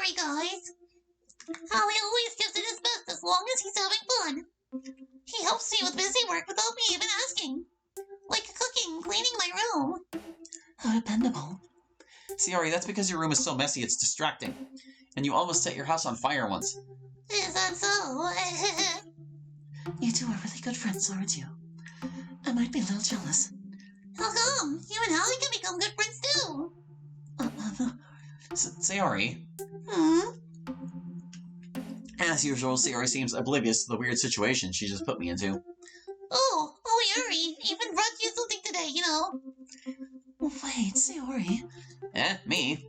sorry, guys. Holly always gives it his best as long as he's having fun. He helps me with busy work without me even asking. Like cooking, cleaning my room. How dependable. Sayori, that's because your room is so messy it's distracting. And you almost set your house on fire once. Is that so? You two are really good friends, aren't you? I might be a little jealous. How come? You and Holly can become good friends too. Sayori. As usual, Sayori seems oblivious to the weird situation she just put me into. Oh, Yuri, even brought you something today, you know. Wait, Sayori. Me?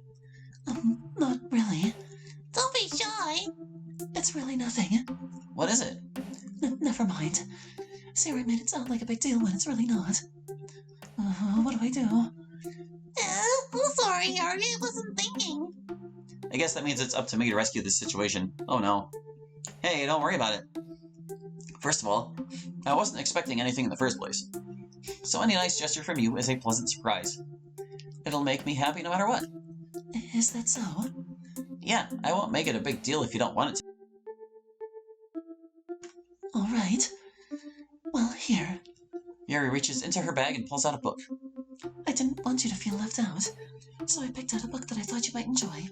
Not really. Don't be shy. It's really nothing. What is it? Never mind. Sayori made it sound like a big deal when it's really not. What do I do? I'm sorry, Yuri, I wasn't thinking. I guess that means it's up to me to rescue this situation. Oh no. Hey, don't worry about it. First of all, I wasn't expecting anything in the first place. So any nice gesture from you is a pleasant surprise. It'll make me happy no matter what. Is that so? Yeah, I won't make it a big deal if you don't want it to. All right. Well, here. Yuri reaches into her bag and pulls out a book. I didn't want you to feel left out, so I picked out a book that I thought you might enjoy.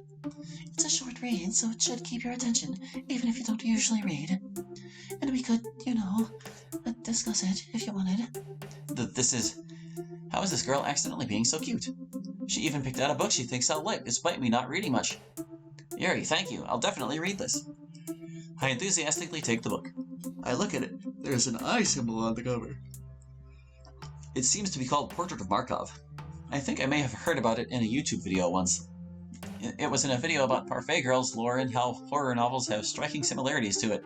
It's a short read, so it should keep your attention, even if you don't usually read. And we could, discuss it if you wanted. How is this girl accidentally being so cute? She even picked out a book she thinks I'll like, despite me not reading much. Yuri, thank you. I'll definitely read this. I enthusiastically take the book. I look at it. There's an eye symbol on the cover. It seems to be called Portrait of Markov. I think I may have heard about it in a YouTube video once. It was in a video about Parfait Girls lore and how horror novels have striking similarities to it.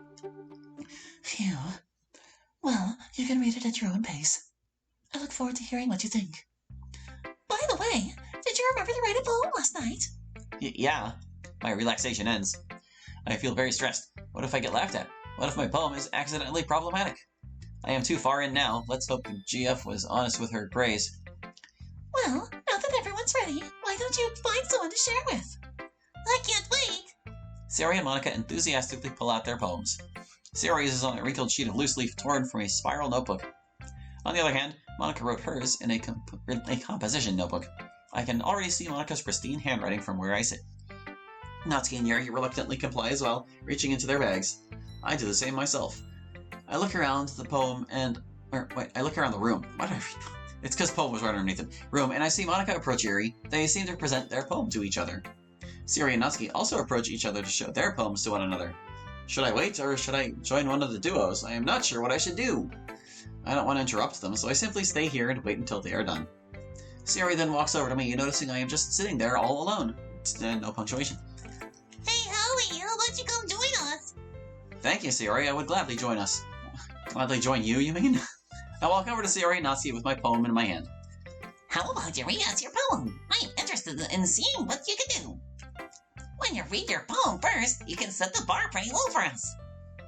Phew. Well, you can read it at your own pace. I look forward to hearing what you think. By the way, did you remember to write a poem last night? Yeah. My relaxation ends. I feel very stressed. What if I get laughed at? What if my poem is accidentally problematic? I am too far in now. Let's hope the GF was honest with her praise. Well, now that everyone's ready, why don't you find someone to share with? I can't wait. Sayori and Monica enthusiastically pull out their poems. Sayori's is on a wrinkled sheet of loose leaf torn from a spiral notebook. On the other hand, Monica wrote hers in a composition notebook. I can already see Monica's pristine handwriting from where I sit. Natsuki and Yuri reluctantly comply as well, reaching into their bags. I do the same myself. I look around the poem and... I look around the room. It's because poem was right underneath it. Room, and I see Monica approach Yuri. They seem to present their poem to each other. Sayori and Natsuki also approach each other to show their poems to one another. Should I wait, or should I join one of the duos? I am not sure what I should do. I don't want to interrupt them, so I simply stay here and wait until they are done. Sayori then walks over to me, noticing I am just sitting there all alone. No punctuation. Hey, Holly, how about you come join us? Thank you, Sayori. I would gladly join us. Gladly join you, you mean? I walk over to Sayori and Natsuki with my poem in my hand. How about you read us your poem? I am interested in seeing what you can do. When you read your poem first, you can set the bar pretty low for us.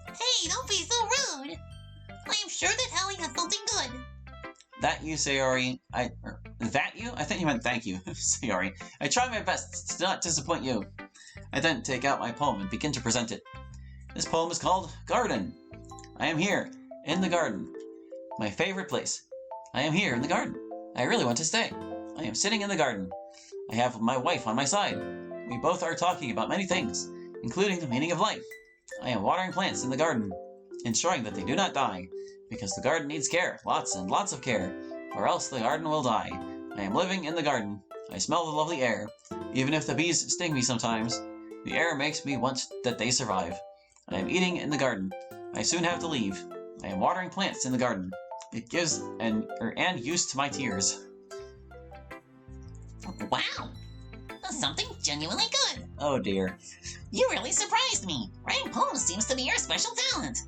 Hey, don't be so rude. I am sure that Holly has something good. That you, Sayori? That you? I think you meant thank you, Sayori. I try my best to not disappoint you. I then take out my poem and begin to present it. This poem is called Garden. I am here, in the garden. My favorite place. I am here in the garden. I really want to stay. I am sitting in the garden. I have my wife on my side. We both are talking about many things, including the meaning of life. I am watering plants in the garden, ensuring that they do not die, because the garden needs care, lots and lots of care, or else the garden will die. I am living in the garden. I smell the lovely air. Even if the bees sting me sometimes, the air makes me want that they survive. I am eating in the garden. I soon have to leave. I am watering plants in the garden. It gives and use to my tears. Wow! Something genuinely good. Oh dear. You really surprised me. Writing poems seems to be your special talent.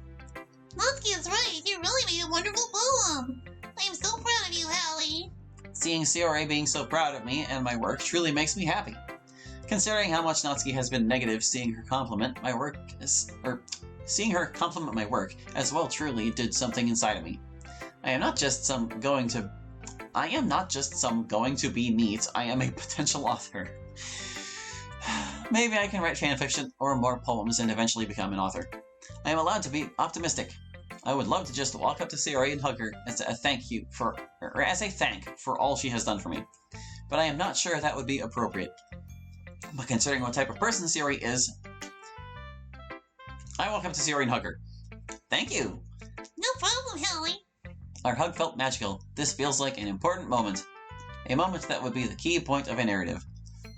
Natsuki is right. You really made a wonderful poem. I am so proud of you, Hallie. Seeing Sayori being so proud of me and my work truly makes me happy. Considering how much Natsuki has been negative seeing her compliment my work as well truly did something inside of me. I am not just some going to be neat, I am a potential author. Maybe I can write fanfiction or more poems and eventually become an author. I am allowed to be optimistic. I would love to just walk up to Sayori and hug her as a thank for all she has done for me. But I am not sure that would be appropriate. But considering what type of person Sayori is, I walk up to Sayori and hug her. Thank you! No problem, Hallie. Our hug felt magical. This feels like an important moment. A moment that would be the key point of a narrative.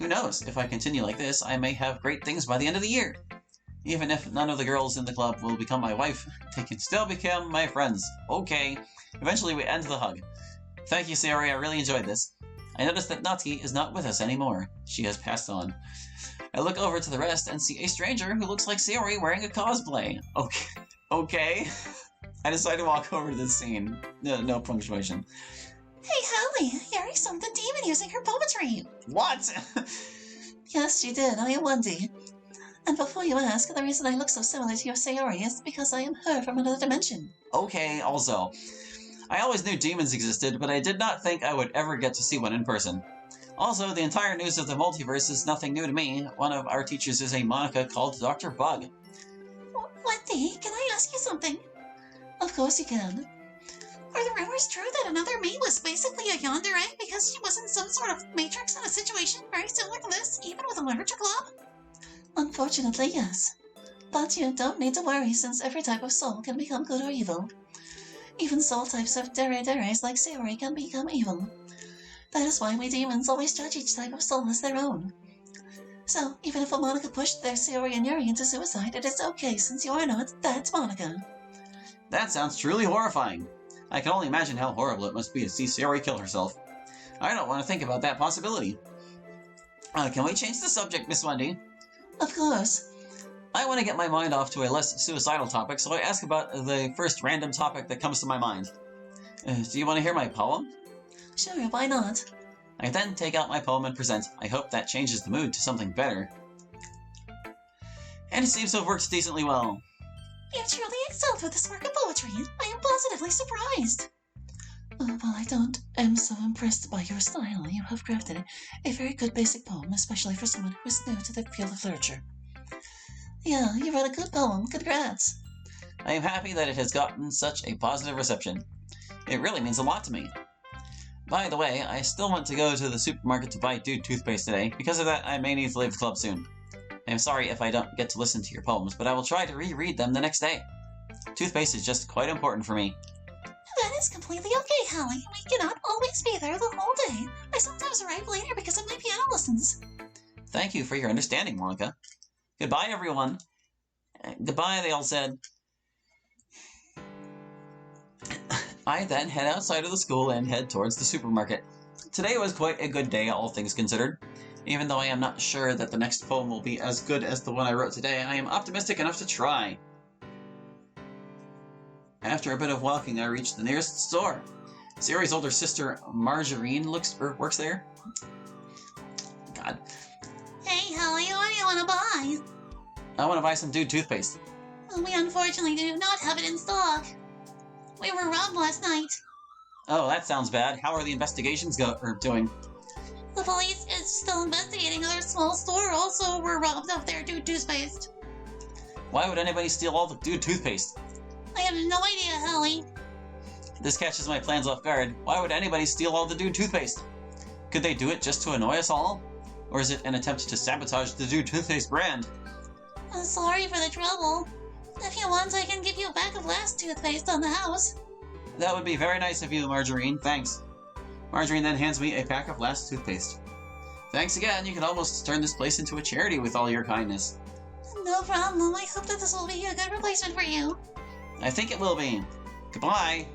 Who knows, if I continue like this, I may have great things by the end of the year. Even if none of the girls in the club will become my wife, they can still become my friends. Okay. Eventually we end the hug. Thank you, Sayori, I really enjoyed this. I noticed that Natsuki is not with us anymore. She has passed on. I look over to the rest and see a stranger who looks like Sayori wearing a cosplay. Okay. I decide to walk over to this scene. No punctuation. Hey, Hallie, Yuri saw the demon using her poetry. What? Yes, she did. I am Wendy. And before you ask, the reason I look so similar to your Sayori is because I am her from another dimension. Okay, also. I always knew demons existed, but I did not think I would ever get to see one in person. Also, the entire news of the multiverse is nothing new to me. One of our teachers is a Monica called Dr. Bug. Wendy, can I ask you something? Of course you can. Are the rumors true that another me was basically a yandere because she was in some sort of matrix in a situation very similar to this, even with a literature club? Unfortunately, yes. But you don't need to worry since every type of soul can become good or evil. Even soul types of deres like Sayori can become evil. That is why we demons always judge each type of soul as their own. So, even if a Monica pushed their Sayori and Yuri into suicide, it is okay since you are not, that's Monica. That sounds truly horrifying. I can only imagine how horrible it must be to see Sayori kill herself. I don't want to think about that possibility. Can we change the subject, Miss Wendy? Of course. I want to get my mind off to a less suicidal topic, so I ask about the first random topic that comes to my mind. Do you want to hear my poem? Sure, why not? I then take out my poem and present. I hope that changes the mood to something better. And it seems to have worked decently well. You truly excelled with this work of poetry. I am positively surprised. Well, I am so impressed by your style. You have crafted a very good basic poem, especially for someone who is new to the field of literature. Yeah, you wrote a good poem. Congrats. I am happy that it has gotten such a positive reception. It really means a lot to me. By the way, I still want to go to the supermarket to buy Dude toothpaste today. Because of that, I may need to leave the club soon. I am sorry if I don't get to listen to your poems, but I will try to reread them the next day. Toothpaste is just quite important for me. That is completely okay, Hallie. We cannot always be there the whole day. I sometimes arrive later because of my piano lessons. Thank you for your understanding, Monica. Goodbye, everyone. Goodbye, they all said. I then head outside of the school and head towards the supermarket. Today was quite a good day, all things considered. Even though I am not sure that the next poem will be as good as the one I wrote today, I am optimistic enough to try. After a bit of walking, I reach the nearest store. Sayori's older sister, Margarine, works there. God. Hey, Hallie, what do you want to buy? I want to buy some Dude toothpaste. We unfortunately do not have it in stock. We were robbed last night. Oh, that sounds bad. How are the investigations doing? The police is still investigating. Other small store also were robbed of their Dude toothpaste. Why would anybody steal all the Dude toothpaste? I have no idea, Hallie. This catches my plans off guard. Why would anybody steal all the Dude toothpaste? Could they do it just to annoy us all? Or is it an attempt to sabotage the Dude toothpaste brand? I'm sorry for the trouble. If you want, I can give you a pack of last toothpaste on the house. That would be very nice of you, Margarine. Thanks. Margarine then hands me a pack of last toothpaste. Thanks again. You can almost turn this place into a charity with all your kindness. No problem. I hope that this will be a good replacement for you. I think it will be. Goodbye.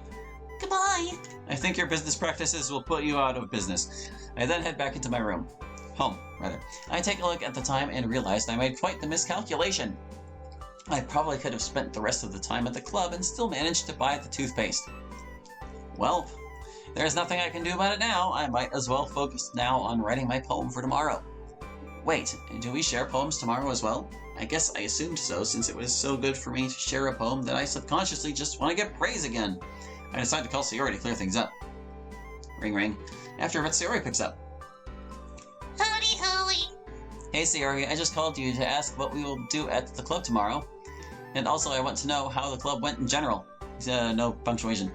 Goodbye. I think your business practices will put you out of business. I then head back into my room. Home, rather. I take a look at the time and realized I made quite the miscalculation. I probably could have spent the rest of the time at the club and still managed to buy the toothpaste. Well, there's nothing I can do about it now. I might as well focus now on writing my poem for tomorrow. Wait, do we share poems tomorrow as well? I guess I assumed so, since it was so good for me to share a poem that I subconsciously just want to get praise again. I decide to call Sayori to clear things up. Ring ring. After a bit, Sayori picks up. Howdy, Hallie. Hey Sayori, I just called you to ask what we will do at the club tomorrow. And also I want to know how the club went in general. No punctuation.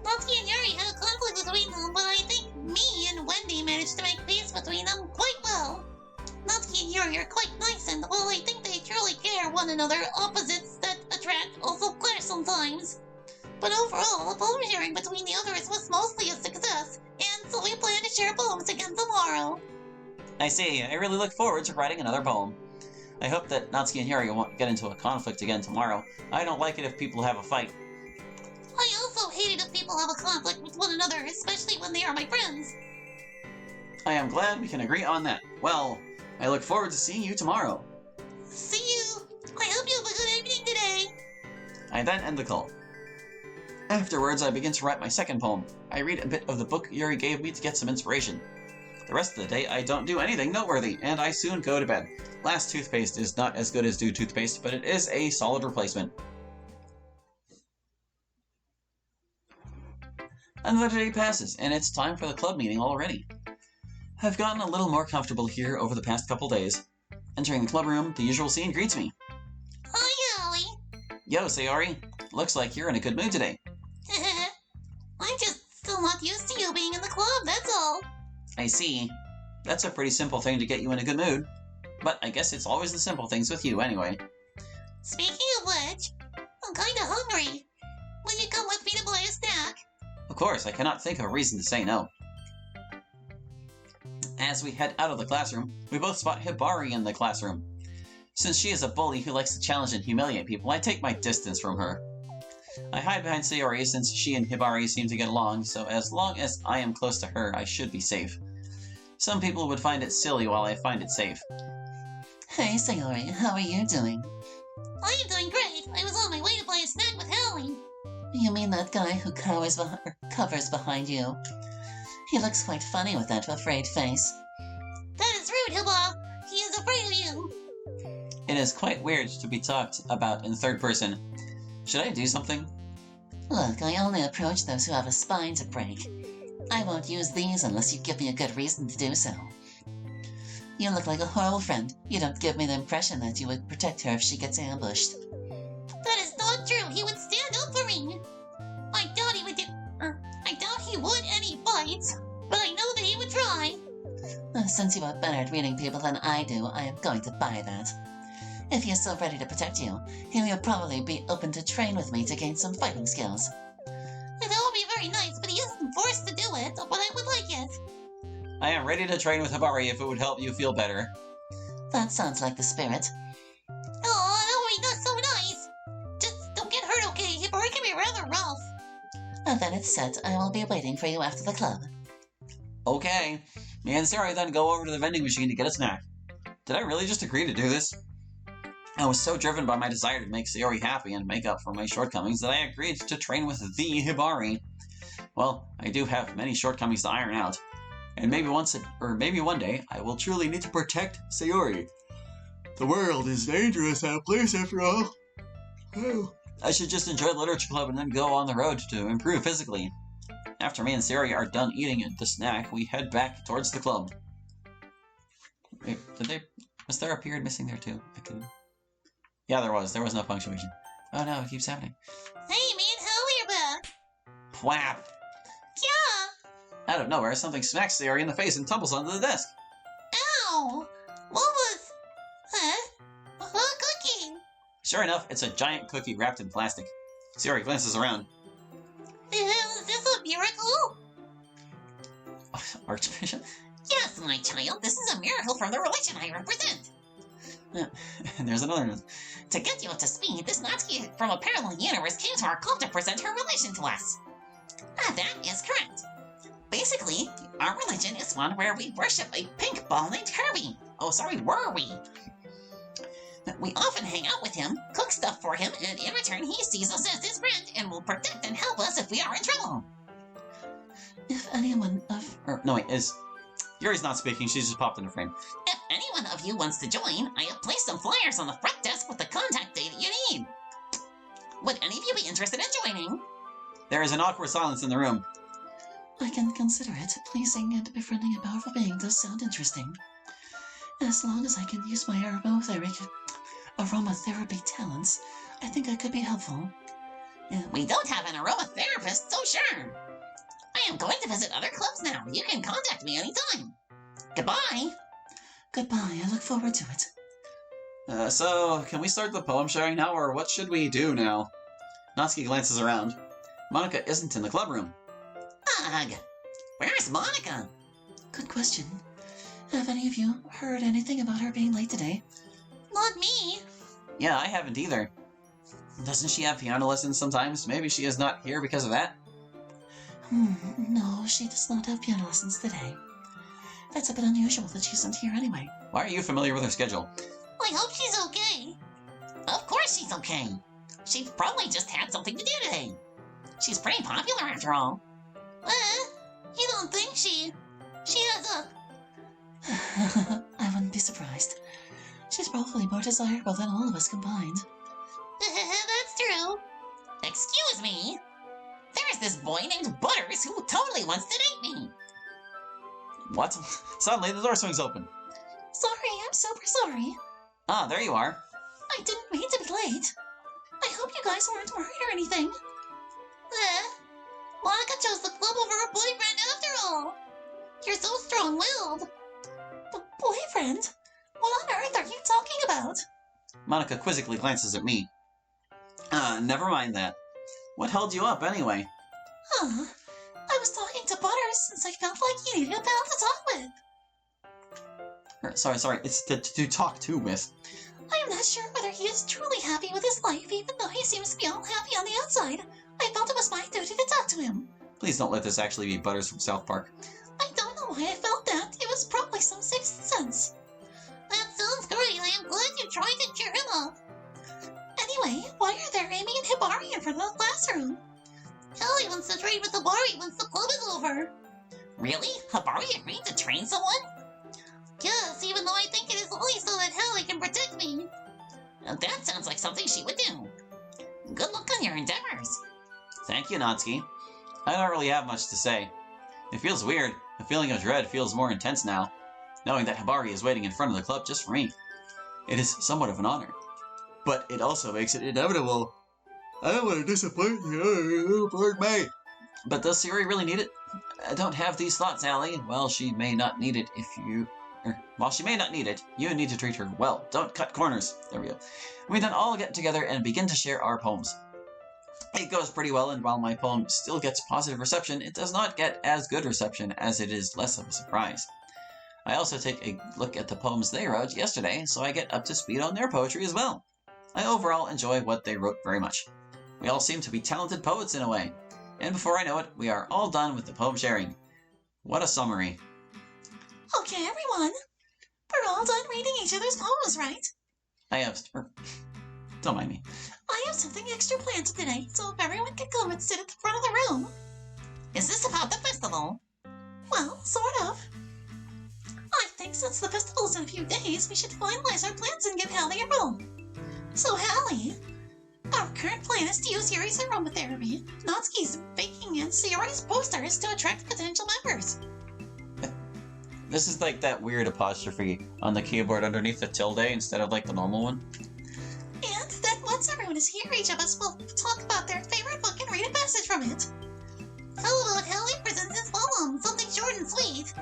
Natsuki and Yuri had a conflict between them, but I think me and Wendy managed to make peace between them quite well. Natsuki and Yuri are quite nice, and while I think they truly care one another, opposites that attract also clash sometimes. But overall, the poem sharing between the others was mostly a success, and so we plan to share poems again tomorrow. I see. I really look forward to writing another poem. I hope that Natsuki and Yuri won't get into a conflict again tomorrow. I don't like it if people have a fight. I also hate it if people have a conflict with one another, especially when they are my friends. I am glad we can agree on that. Well, I look forward to seeing you tomorrow. See you! I hope you have a good evening today! I then end the call. Afterwards, I begin to write my second poem. I read a bit of the book Yuri gave me to get some inspiration. The rest of the day, I don't do anything noteworthy, and I soon go to bed. Last toothpaste is not as good as Dew toothpaste, but it is a solid replacement. Another day passes, and it's time for the club meeting already. I've gotten a little more comfortable here over the past couple days. Entering the club room, the usual scene greets me. Hi, Ollie! Yo, Sayori. Looks like you're in a good mood today. I'm just still not used to you being in the club, that's all. I see. That's a pretty simple thing to get you in a good mood. But I guess it's always the simple things with you anyway. Speaking of which, I'm kinda hungry. Will you come with me to buy a snack? Of course, I cannot think of a reason to say no. As we head out of the classroom, we both spot Hibari in the classroom. Since she is a bully who likes to challenge and humiliate people, I take my distance from her. I hide behind Sayori since she and Hibari seem to get along, so as long as I am close to her, I should be safe. Some people would find it silly while I find it safe. Hey, Sayori, how are you doing? I am doing great. I was on my way to buy a snack with Hallie. You mean that guy who covers behind you? He looks quite funny with that afraid face. That is rude, Hiba. He is afraid of you. It is quite weird to be talked about in third person. Should I do something? Look, I only approach those who have a spine to break. I won't use these unless you give me a good reason to do so. You look like a horrible friend. You don't give me the impression that you would protect her if she gets ambushed. That is not true. He would stand up for me. I doubt he would any bites, but I know that he would try. Since you are better at reading people than I do, I am going to buy that. If he is so ready to protect you, he will probably be open to train with me to gain some fighting skills. That would be very nice, but he isn't forced to do it, but I would like it. I am ready to train with Hibari if it would help you feel better. That sounds like the spirit. Oh, that would be not so nice. Just don't get hurt, okay? Hibari can be rather rough. Then it's set. I will be waiting for you after the club. Okay. Me and Sarah then go over to the vending machine to get a snack. Did I really just agree to do this? I was so driven by my desire to make Sayori happy and make up for my shortcomings that I agreed to train with the Hibari. Well, I do have many shortcomings to iron out. And maybe one day, I will truly need to protect Sayori. The world is dangerous out place after all. Oh. I should just enjoy literature club and then go on the road to improve physically. After me and Sayori are done eating the snack, we head back towards the club. Wait, was there a period missing there too? Yeah, there was. There was no punctuation. Oh no, it keeps happening. Hey, me and Hallie are back. Whap! Yeah. Out of nowhere, something smacks Sayori in the face and tumbles onto the desk. Ow. What was... Huh? A cookie. Sure enough, it's a giant cookie wrapped in plastic. Sayori glances around. Is this a miracle? Archbishop? Yes, my child. This is a miracle from the religion I represent. And there's another one. To get you up to speed, this Natsuki from a parallel universe came to our club to present her religion to us. That is correct. Basically, our religion is one where we worship a pink ball named Herbie. Oh, sorry, were we? We often hang out with him, cook stuff for him, and in return he sees us as his friend and will protect and help us if we are in trouble. If anyone of... Yuri's not speaking, she's just popped in a frame. If anyone of you wants to join, I have placed some flyers on the front desk with the contact data you need. Would any of you be interested in joining? There is an awkward silence in the room. I can consider it. Pleasing and befriending a powerful being does sound interesting. As long as I can use my aromatherapy talents, I think I could be helpful. We don't have an aromatherapist, so sure. I am going to visit other clubs now. You can contact me anytime. Goodbye. Goodbye, I look forward to it. So, can we start the poem sharing now, or what should we do now? Natsuki glances around. Monica isn't in the club room. Ugh. Where's Monica? Good question. Have any of you heard anything about her being late today? Not me. Yeah, I haven't either. Doesn't she have piano lessons sometimes? Maybe she is not here because of that? No, she does not have piano lessons today. That's a bit unusual that she isn't here anyway. Why are you familiar with her schedule? I hope she's okay. Of course she's okay. She probably just had something to do today. She's pretty popular after all. You don't think she has a... I wouldn't be surprised. She's probably more desirable than all of us combined. That's true. Excuse me. There's this boy named Butters who totally wants to date me. What? Suddenly the door swings open. Sorry, I'm super sorry. Ah, there you are. I didn't mean to be late. I hope you guys weren't worried or anything. Monica chose the club over her boyfriend after all. You're so strong-willed. Boyfriend? What on earth are you talking about? Monica quizzically glances at me. Never mind that. What held you up, anyway? I was talking to Butters since I felt like you needed a pal to talk with. Sorry, it's to talk to with. I am not sure whether he is truly happy with his life, even though he seems to be all happy on the outside. I felt it was my duty to talk to him. Please don't let this actually be Butters from South Park. I don't know why I felt that. It was probably some sixth sense. That sounds great. I am glad you tried to cheer him up. Anyway, why are there Amy and Hibari in front of the classroom? Hallie wants to trade with Hibari once the club is over. Really? Hibari agreed to train someone? Yes, even though I think it is only so that Hallie can protect me. That sounds like something she would do. Good luck on your endeavors. Thank you, Natsuki. I don't really have much to say. It feels weird. The feeling of dread feels more intense now, knowing that Hibari is waiting in front of the club just for me. It is somewhat of an honor. But it also makes it inevitable. I don't want to disappoint you, pardon me. But does Sayori really need it? I don't have these thoughts, Allie. Well, she may not need it if you... While she may not need it, you need to treat her well. Don't cut corners. There we go. We then all get together and begin to share our poems. It goes pretty well, and while my poem still gets positive reception, it does not get as good reception as it is less of a surprise. I also take a look at the poems they wrote yesterday, so I get up to speed on their poetry as well. I overall enjoy what they wrote very much. We all seem to be talented poets in a way. And before I know it, we are all done with the poem sharing. What a summary. Okay, everyone. We're all done reading each other's poems, right? I have... Don't mind me. I have something extra planned today, so if everyone could come and sit at the front of the room. Is this about the festival? Well, sort of. I think since the festival's in a few days, we should finalize our plans and give Hallie a room. So, Hallie, our current plan is to use Yuri's aromatherapy, Natsuki's baking, and Sayori's posters to attract potential members. This is like that weird apostrophe on the keyboard underneath the tilde instead of like the normal one. And then once everyone is here, each of us will talk about their favorite book and read a passage from it. How about Hallie presents his poem, something short and sweet?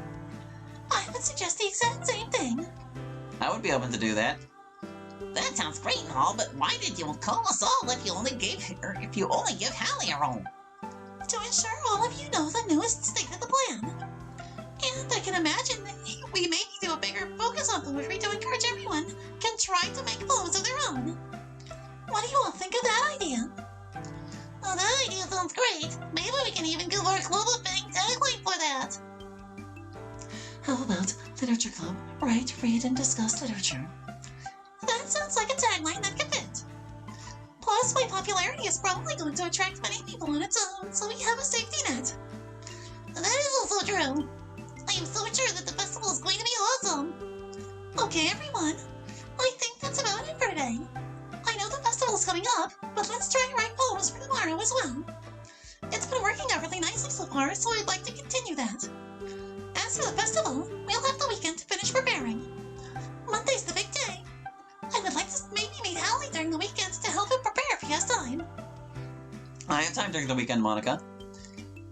I would suggest the exact same thing. I would be open to do that. That sounds great and all, but why did you call us all if you only give Hallie a room? To ensure all of you know the newest state of the plan. And I can imagine that we maybe do a bigger focus on poetry to encourage everyone can try to make poems of their own. What do you all think of that idea? Oh, that idea sounds great. Maybe we can even give our club a bang tagline for that. How about Literature Club? Write, read, and discuss literature. That sounds like a tagline that could fit. Plus, my popularity is probably going to attract many people on its own, so we have a safety net. That is also true. I am so sure that the festival is going to be awesome. Okay, everyone. I think that's about it for today. I know the festival is coming up, but let's try to write poems for tomorrow as well. It's been working out really nicely so far, so I'd like to continue that. As for the festival, we'll have the weekend to finish preparing. only during the weekends to help him prepare if he has time. I have time during the weekend, Monica.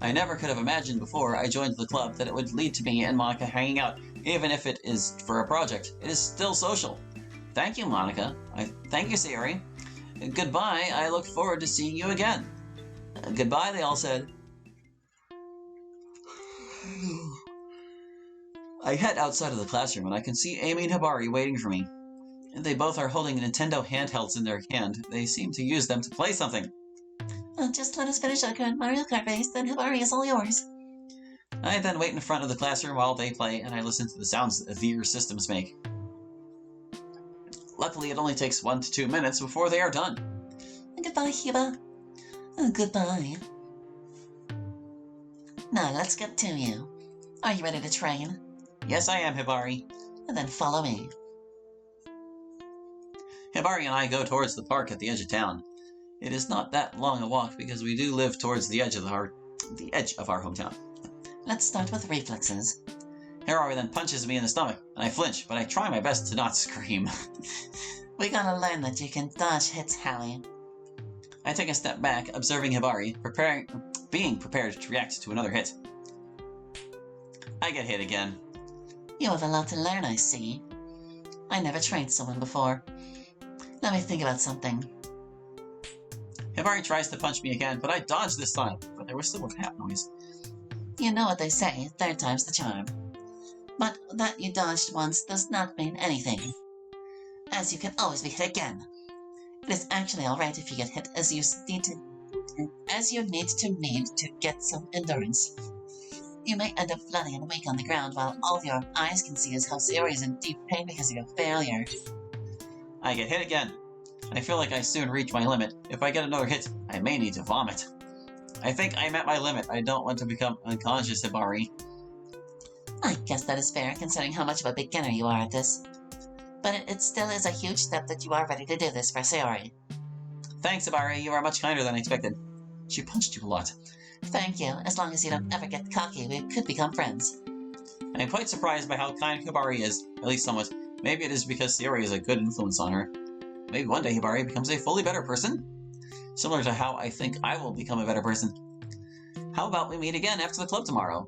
I never could have imagined before I joined the club that it would lead to me and Monica hanging out, even if it is for a project. It is still social. Thank you, Monica. Thank you, Sayori. Goodbye. I look forward to seeing you again. Goodbye, they all said. I head outside of the classroom and I can see Amy and Hibari waiting for me. They both are holding Nintendo handhelds in their hand. They seem to use them to play something. Just let us finish our current Mario Kart race, then Hibari is all yours. I then wait in front of the classroom while they play, and I listen to the sounds that their systems make. Luckily, it only takes 1 to 2 minutes before they are done. Goodbye, Hiba. Goodbye. Now, let's get to you. Are you ready to train? Yes, I am, Hibari. Then follow me. Hibari and I go towards the park at the edge of town. It is not that long a walk because we do live towards the edge of our hometown. Let's start with reflexes. Hibari then punches me in the stomach, and I flinch, but I try my best to not scream. We gotta learn that you can dodge hits, Hallie. I take a step back, observing Hibari, being prepared to react to another hit. I get hit again. You have a lot to learn, I see. I never trained someone before. Let me think about something. Hibari tries to punch me again, but I dodge this time, but there was still a tap noise. You know what they say, third time's the charm. But that you dodged once does not mean anything, as you can always be hit again. It is actually alright if you get hit as you need to get some endurance. You may end up floating and weak on the ground while all your eyes can see is how Sayori is in deep pain because of your failure. I get hit again. I feel like I soon reach my limit. If I get another hit, I may need to vomit. I think I'm at my limit. I don't want to become unconscious, Hibari. I guess that is fair, considering how much of a beginner you are at this. But it still is a huge step that you are ready to do this for Sayori. Thanks, Hibari. You are much kinder than I expected. She punched you a lot. Thank you. As long as you don't ever get cocky, we could become friends. I am quite surprised by how kind Hibari is, at least somewhat. Maybe it is because Sayori is a good influence on her. Maybe one day Hibari becomes a fully better person? Similar to how I think I will become a better person. How about we meet again after the club tomorrow?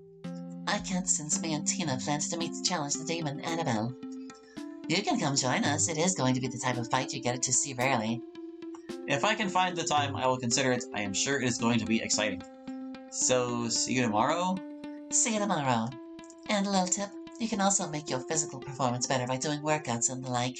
I can't, since me and Tina plans to meet to challenge the demon Annabelle. You can come join us. It is going to be the type of fight you get to see rarely. If I can find the time, I will consider it. I am sure it is going to be exciting. So, see you tomorrow? See you tomorrow. And a little tip, you can also make your physical performance better by doing workouts and the like.